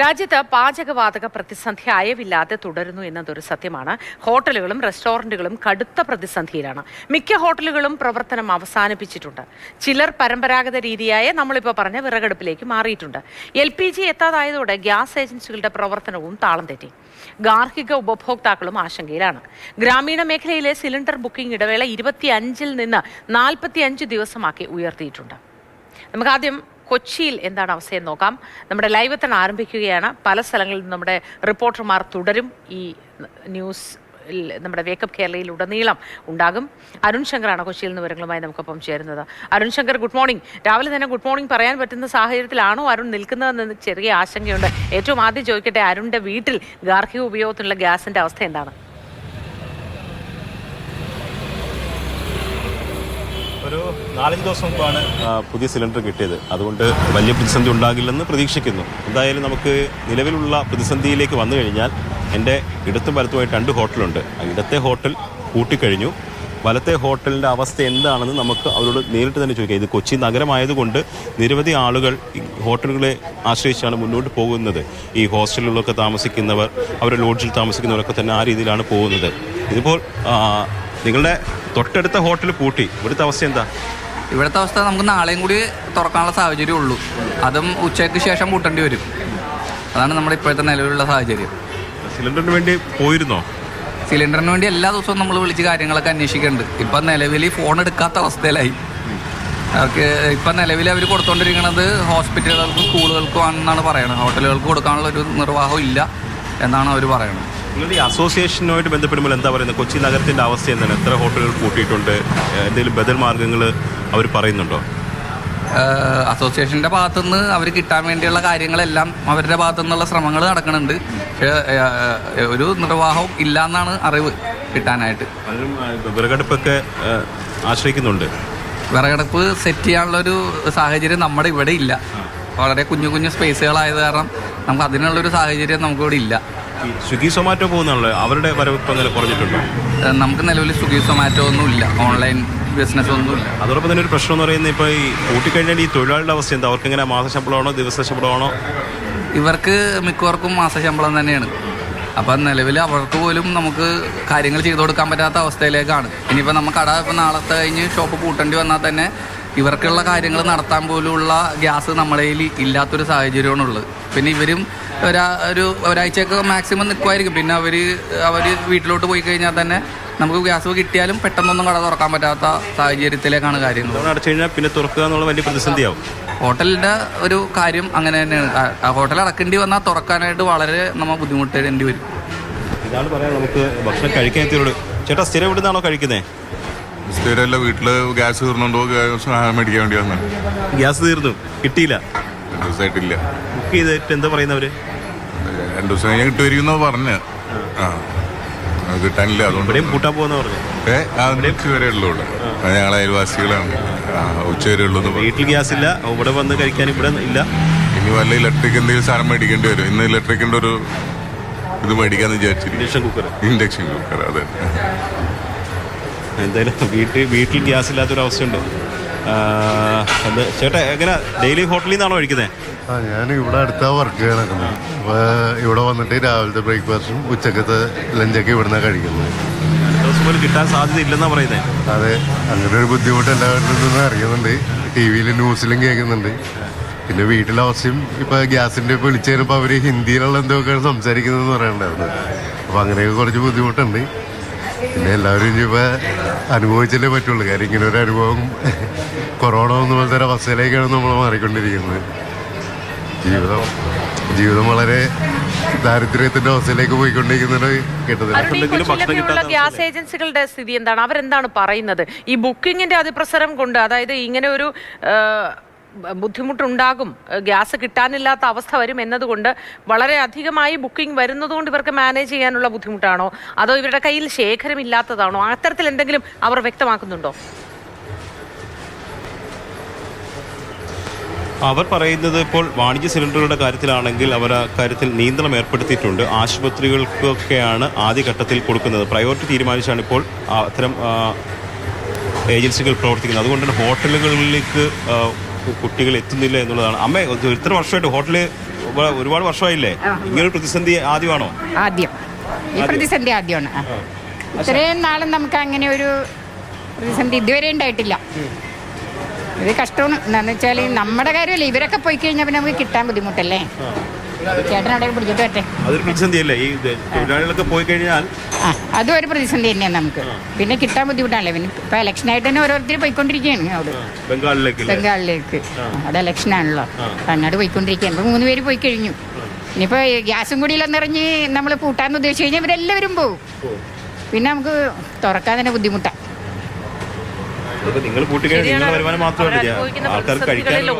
രാജ്യത്ത് പാചകവാതക പ്രതിസന്ധി അയവില്ലാതെ തുടരുന്നു എന്നതൊരു സത്യമാണ്. ഹോട്ടലുകളും റെസ്റ്റോറന്റുകളും കടുത്ത പ്രതിസന്ധിയിലാണ്. മിക്ക ഹോട്ടലുകളും പ്രവർത്തനം അവസാനിപ്പിച്ചിട്ടുണ്ട്. ചിലർ പരമ്പരാഗത രീതിയായ നമ്മളിപ്പോൾ പറഞ്ഞ വിറകടുപ്പിലേക്ക് മാറിയിട്ടുണ്ട്. LPG എത്താതായതോടെ ഗ്യാസ് ഏജൻസികളുടെ പ്രവർത്തനവും താളം തെറ്റി. ഗാർഹിക ഉപഭോക്താക്കളും ആശങ്കയിലാണ്. ഗ്രാമീണ മേഖലയിലെ സിലിണ്ടർ ബുക്കിംഗ് ഇടവേള 25-ൽ നിന്ന് 45 ദിവസമാക്കി ഉയർത്തിയിട്ടുണ്ട്. നമുക്കാദ്യം കൊച്ചിയിൽ എന്താണ് അവസ്ഥയെന്ന് നോക്കാം. നമ്മുടെ ലൈവ് തന്നെ ആരംഭിക്കുകയാണ്. പല സ്ഥലങ്ങളിലും നമ്മുടെ റിപ്പോർട്ടർമാർ തുടരും. ഈ ന്യൂസ് നമ്മുടെ വേക്കപ്പ് കേരളയിൽ ഉടനീളം ഉണ്ടാകും. അരുൺ ശങ്കറാണ് കൊച്ചിയിൽ നിന്ന് വിവരങ്ങളുമായി നമുക്കൊപ്പം ചേരുന്നത്. Arun Shankar, good morning. രാവിലെ തന്നെ ഗുഡ് മോർണിംഗ് പറയാൻ പറ്റുന്ന സാഹചര്യത്തിലാണോ അരുൺ നിൽക്കുന്നതെന്ന് ചെറിയ ആശങ്കയുണ്ട്. ഏറ്റവും ആദ്യം ചോദിക്കട്ടെ, അരുണിന്റെ വീട്ടിൽ ഗാർഹിക ഉപയോഗത്തിനുള്ള ഗ്യാസിന്റെ അവസ്ഥ എന്താണ്? ഒരു 4-5 ദിവസം മുമ്പാണ് പുതിയ സിലിണ്ടർ കിട്ടിയത്. അതുകൊണ്ട് വലിയ പ്രതിസന്ധി ഉണ്ടാകില്ലെന്ന് പ്രതീക്ഷിക്കുന്നു. എന്തായാലും നമുക്ക് നിലവിലുള്ള പ്രതിസന്ധിയിലേക്ക് വന്നു കഴിഞ്ഞാൽ എൻ്റെ ഇടത്തും വലത്തുമായിട്ട് 2 ഹോട്ടലുണ്ട്. ഇടത്തെ ഹോട്ടൽ പൂട്ടിക്കഴിഞ്ഞു. വലത്തെ ഹോട്ടലിൻ്റെ അവസ്ഥ എന്താണെന്ന് നമുക്ക് അവരോട് നേരിട്ട് തന്നെ ചോദിക്കാം. ഇത് കൊച്ചി നഗരമായതുകൊണ്ട് നിരവധി ആളുകൾ ഹോട്ടലുകളെ ആശ്രയിച്ചാണ് മുന്നോട്ട് പോകുന്നത്. ഈ ഹോസ്റ്റലുകളിലൊക്കെ താമസിക്കുന്നവർ, അവരുടെ ലോഡ്ജിൽ താമസിക്കുന്നവരൊക്കെ തന്നെ ആ രീതിയിലാണ് പോകുന്നത്. ഇതിപ്പോൾ നിങ്ങളുടെ തൊട്ടടുത്ത ഹോട്ടൽ പൂട്ടി. ഇവിടുത്തെ അവസ്ഥ എന്താ? ഇവിടുത്തെ അവസ്ഥ നമുക്ക് നാളെയും കൂടി തുറക്കാനുള്ള സാഹചര്യം ഉള്ളൂ. അതും ഉച്ചയ്ക്ക് ശേഷം പൂട്ടേണ്ടി വരും. അതാണ് നമ്മുടെ ഇപ്പോഴത്തെ നിലവിലുള്ള സാഹചര്യം. സിലിണ്ടറിന് വേണ്ടി പോയിരുന്നോ? സിലിണ്ടറിന് വേണ്ടി എല്ലാ ദിവസവും നമ്മൾ വിളിച്ച് കാര്യങ്ങളൊക്കെ അന്വേഷിക്കുന്നുണ്ട്. ഇപ്പം നിലവിൽ ഫോൺ എടുക്കാത്ത അവസ്ഥയിലായി. അവർക്ക് ഇപ്പം നിലവിൽ അവർ കൊടുത്തുകൊണ്ടിരിക്കുന്നത് ഹോസ്പിറ്റലുകൾക്കും സ്കൂളുകൾക്കും ആണെന്നാണ് പറയുന്നത്. ഹോട്ടലുകൾക്ക് കൊടുക്കാനുള്ള ഒരു നിർവാഹം ഇല്ല എന്നാണ് അവർ പറയുന്നത്. നിങ്ങളുടെ ഈ അസോസിയേഷനുമായിട്ട് ബന്ധപ്പെടുമ്പോൾ എന്താ പറയുന്നത്? കൊച്ചി നഗരത്തിൻ്റെ അവസ്ഥ എന്താണ്? എത്ര ഹോട്ടലുകൾ പൂട്ടിയിട്ടുണ്ട്? എന്തെങ്കിലും ബദൽ മാർഗ്ഗങ്ങൾ അവർ പറയുന്നുണ്ടോ? അസോസിയേഷൻ്റെ ഭാഗത്തുനിന്ന് അവർ കിട്ടാൻ വേണ്ടിയുള്ള കാര്യങ്ങളെല്ലാം അവരുടെ ഭാഗത്തുനിന്നുള്ള ശ്രമങ്ങൾ നടക്കുന്നുണ്ട്. പക്ഷേ ഒരു നിർവാഹവും ഇല്ല എന്നാണ് അറിവ് കിട്ടാനായിട്ട്. വിറകടുപ്പൊക്കെ ആശ്രയിക്കുന്നുണ്ട്. വിറകടുപ്പ് സെറ്റ് ചെയ്യാനുള്ളൊരു സാഹചര്യം നമ്മുടെ ഇവിടെ ഇല്ല. വളരെ കുഞ്ഞു കുഞ്ഞു സ്പേസുകളായത് കാരണം നമുക്ക് അതിനുള്ളൊരു സാഹചര്യം നമുക്കിവിടെ ഇല്ല. സ്വിഗ്ഗി സൊമാറ്റോ പോകുന്നാണല്ലോ, അവരുടെ വരവ് അങ്ങനെ കുറഞ്ഞിട്ടുണ്ടോ? നമുക്ക് നിലവിൽ സ്വിഗ്ഗി സൊമാറ്റോ ഒന്നും ഇല്ല, ഓൺലൈൻ ബിസിനസ് ഒന്നുമില്ല. അതോടൊപ്പം തന്നെ ഒരു പ്രശ്നം എന്ന് പറയുന്നത് ഇപ്പോൾ ഈ കൂട്ടിക്കഴിഞ്ഞാൽ ഈ തൊഴിലാളിയുടെ അവസ്ഥ എന്താ? അവർക്ക് എങ്ങനെ മാസശമ്പളമാണോ ദിവസ ശമ്പളമാണോ? ഇവർക്ക് മിക്കവർക്കും മാസശമ്പളം തന്നെയാണ്. അപ്പം നിലവിൽ അവർക്ക് പോലും നമുക്ക് കാര്യങ്ങൾ ചെയ്തു കൊടുക്കാൻ പറ്റാത്ത അവസ്ഥയിലേക്കാണ്. ഇനിയിപ്പോൾ നമുക്ക് കട ഇപ്പോൾ നാളത്തെ കഴിഞ്ഞ് ഷോപ്പ് പൂട്ടേണ്ടി വന്നാൽ തന്നെ ഇവർക്കുള്ള കാര്യങ്ങൾ നടത്താൻ പോലുള്ള ഗ്യാസ് നമ്മുടെ കയ്യിൽ ഇല്ലാത്തൊരു സാഹചര്യമാണുള്ളത്. പിന്നെ ഇവരും ഒരാഴ്ചയൊക്കെ മാക്സിമം നിൽക്കുമായിരിക്കും. പിന്നെ അവർ വീട്ടിലോട്ട് പോയി കഴിഞ്ഞാൽ തന്നെ നമുക്ക് ഗ്യാസ് കിട്ടിയാലും പെട്ടെന്നൊന്നും കട തുറക്കാൻ പറ്റാത്ത സാഹചര്യത്തിലേക്കാണ് കാര്യങ്ങൾ. അടച്ചു കഴിഞ്ഞാൽ പിന്നെ തുറക്കുക എന്നുള്ള വലിയ പ്രതിസന്ധിയാവും. ഹോട്ടലിൻ്റെ ഒരു കാര്യം അങ്ങനെ തന്നെയാണ്. ആ ഹോട്ടൽ അടക്കേണ്ടി വന്നാൽ തുറക്കാനായിട്ട് വളരെ നമ്മൾ ബുദ്ധിമുട്ടേണ്ടി വരും. ഇതാണ് പറയാം. നമുക്ക് ഭക്ഷണം കഴിക്കാൻ എത്തിയോട്. ചേട്ടാ, സ്ഥിരം ഇവിടുന്നാണോ കഴിക്കുന്നത്? സ്ഥിരമല്ല, വീട്ടില് ഗ്യാസ് തീർന്നുണ്ടോ മേടിക്കാൻ വേണ്ടി വന്നു. ഗ്യാസ് തീർന്നു, കിട്ടിയില്ല. 2 ദിവസമായിട്ടില്ല. ബുക്ക് ചെയ്തിട്ട് എന്താ പറയുന്നവര്? 2 ദിവസം കഴിഞ്ഞാൽ കിട്ടുമായിരിക്കും പറഞ്ഞ്. കിട്ടാനില്ല. അതുകൊണ്ട് കൂട്ടാൻ പോകുന്ന പറഞ്ഞു. ഉച്ച വരെ ഉള്ളൂ. ഞങ്ങൾ അയൽവാസികളാണ്. ഉച്ച വരെ ഉള്ളൂ. വീട്ടിൽ ഗ്യാസ് ഇല്ല, ഇവിടെ വന്ന് കഴിക്കാൻ ഇവിടെ ഇല്ല. ഇനി വല്ല ഇലക്ട്രിക് എന്തെങ്കിലും സാധനം മേടിക്കേണ്ടി വരും. ഇന്ന് ഇലക്ട്രിക്കിന്റെ ഒരു ഇത് മേടിക്കാന്ന് വിചാരിച്ചിരിക്കും. Induction cooker. അതെ. എന്തായാലും വീട്ടിൽ ഗ്യാസ് ഇല്ലാത്തൊരവസ്ഥയുണ്ട്. ചേട്ടാ, എങ്ങനെ ഡെയിലി ഹോട്ടലിൽ നിന്നാണോ കഴിക്കുന്നത്? ഞാൻ ഇവിടെ അടുത്ത വർക്ക് നടക്കുന്നത്. അപ്പോൾ ഇവിടെ വന്നിട്ട് രാവിലത്തെ ബ്രേക്ക്ഫാസ്റ്റും ഉച്ചക്കത്തെ ലഞ്ചൊക്കെ ഇവിടുന്നാണ് കഴിക്കുന്നത്. ദിവസം പോലും കിട്ടാൻ സാധ്യത ഇല്ലെന്നാണ് പറയുന്നത്. അതെ, അങ്ങനെ ഒരു ബുദ്ധിമുട്ട് എല്ലാവരുടെ നിന്നും അറിയുന്നുണ്ട്. TV-യിൽ ന്യൂസിലും കേൾക്കുന്നുണ്ട്. പിന്നെ വീട്ടിലെ അവസ്ഥയും ഇപ്പോൾ ഗ്യാസിൻ്റെ ഇപ്പോൾ വിളിച്ചു കഴിഞ്ഞപ്പോൾ അവർ ഹിന്ദിയിലുള്ള എന്തൊക്കെയാണ് സംസാരിക്കുന്നതെന്ന് പറയണ്ടായിരുന്നു. അപ്പോൾ അങ്ങനെയൊക്കെ കുറച്ച് ബുദ്ധിമുട്ടുണ്ട്. പിന്നെ എല്ലാവരും ഇനിയിപ്പോൾ അനുഭവിച്ചല്ലേ പറ്റുള്ളൂ. കാര്യം ഇങ്ങനെ ഒരു അനുഭവം കൊറോണ ഒന്നും പോലത്തെ ഒരു അവസ്ഥയിലേക്കാണ് നമ്മൾ മാറിക്കൊണ്ടിരിക്കുന്നത്. ജീവിതം വളരെ ദാരിദ്ര്യത്തിന്റെ അവസ്ഥയിലേക്ക് പോയിക്കൊണ്ടിരിക്കുന്നത് കേട്ടത്. ഗ്യാസ് ഏജൻസികളുടെ സ്ഥിതി എന്താണ്? അവരെന്താണ് പറയുന്നത്? ഈ ബുക്കിങ്ങിന്റെ അതിപ്രസരം കൊണ്ട്, അതായത് ഇങ്ങനെ ഒരു ബുദ്ധിമുട്ടുണ്ടാകും, ഗ്യാസ് കിട്ടാനില്ലാത്ത അവസ്ഥ വരും എന്നതുകൊണ്ട് വളരെ അധികമായി ബുക്കിംഗ് വരുന്നതുകൊണ്ട് ഇവർക്ക് മാനേജ് ചെയ്യാനുള്ള ബുദ്ധിമുട്ടാണോ, അതോ ഇവരുടെ കയ്യിൽ ശേഖരമില്ലാത്തതാണോ? അത്തരത്തിൽ എന്തെങ്കിലും അവർ വ്യക്തമാക്കുന്നുണ്ടോ? അവർ പറയുന്നത് ഇപ്പോൾ വാണിജ്യ സിലിണ്ടറുകളുടെ കാര്യത്തിലാണെങ്കിൽ അവർ ആ കാര്യത്തിൽ നിയന്ത്രണം ഏർപ്പെടുത്തിയിട്ടുണ്ട്. ആശുപത്രികൾക്കൊക്കെയാണ് ആദ്യഘട്ടത്തിൽ കൊടുക്കുന്നത്. പ്രയോറിറ്റി തീരുമാനിച്ചാണ് ഇപ്പോൾ അത്തരം ഏജൻസികൾ പ്രവർത്തിക്കുന്നത്. അതുകൊണ്ട് തന്നെ ഹോട്ടലുകളിലേക്ക് കുട്ടികൾ എത്തുന്നില്ല എന്നുള്ളതാണ്. അമ്മ ഇത്ര വർഷമായിട്ട് ഹോട്ടലിൽ ഒരുപാട് വർഷമായില്ലേ ഇങ്ങനൊരു പ്രതിസന്ധി ആദ്യമാണോ? ആദ്യം ഈ പ്രതിസന്ധി ആദ്യമാണ്. ഇത്രയും നാളും നമുക്ക് അങ്ങനെ ഒരു പ്രതിസന്ധി ഇതുവരെ ഉണ്ടായിട്ടില്ല. ഇത് കഷ്ടമാണ്. എന്താണെന്ന് വെച്ചാൽ നമ്മുടെ കാര്യമല്ലേ, ഇവരൊക്കെ പോയി കഴിഞ്ഞാൽ പിന്നെ നമുക്ക് കിട്ടാൻ ബുദ്ധിമുട്ടല്ലേ. ചേട്ടൻ അവിടെ പിടിച്ചിട്ട് പറ്റേ, അതൊരു പ്രതിസന്ധിയല്ലേ ഈ തൊഴിലാളികളൊക്കെ പോയി കഴിഞ്ഞാൽ? അതും ഒരു പ്രതിസന്ധി തന്നെയാണ് നമുക്ക്. പിന്നെ കിട്ടാൻ ബുദ്ധിമുട്ടാണല്ലേ. പിന്നെ ഇപ്പൊ ഇലക്ഷനായിട്ട് തന്നെ ഓരോരുത്തർ പോയിക്കൊണ്ടിരിക്കുകയാണ് അവിടെ ബംഗാളിലേക്ക്. അവിടെ ഇലക്ഷനാണല്ലോ, അങ്ങോട്ട് പോയിക്കൊണ്ടിരിക്കുകയാണ്. ഇപ്പൊ 3 പേര് പോയി കഴിഞ്ഞു. ഇനിയിപ്പോ ഗ്യാസും കൂടി നിറഞ്ഞ് നമ്മൾ കൂട്ടാന്ന് ഉദ്ദേശിച്ച് കഴിഞ്ഞാൽ ഇവരെല്ലാവരും പോകും. പിന്നെ നമുക്ക് തുറക്കാൻ തന്നെ ബുദ്ധിമുട്ടാണ്.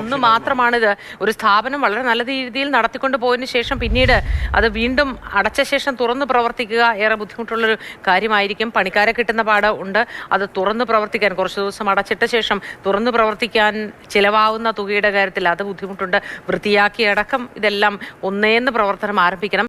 ഒന്ന് മാത്രമാണിത്. ഒരു സ്ഥാപനം വളരെ നല്ല രീതിയിൽ നടത്തിക്കൊണ്ട് പോയതിനു ശേഷം പിന്നീട് അത് വീണ്ടും അടച്ച ശേഷം തുറന്ന് പ്രവർത്തിക്കുക ഏറെ ബുദ്ധിമുട്ടുള്ളൊരു കാര്യമായിരിക്കും. പണിക്കാരെ കിട്ടുന്ന പാട് ഉണ്ട്. അത് തുറന്ന് പ്രവർത്തിക്കാൻ കുറച്ച് ദിവസം അടച്ചിട്ട ശേഷം തുറന്ന് പ്രവർത്തിക്കാൻ ചിലവാകുന്ന തുകയുടെ കാര്യത്തിൽ അത് ബുദ്ധിമുട്ടുണ്ട്. വൃത്തിയാക്കി അടക്കം ഇതെല്ലാം ഒന്നേന്ന് പ്രവർത്തനം ആരംഭിക്കണം.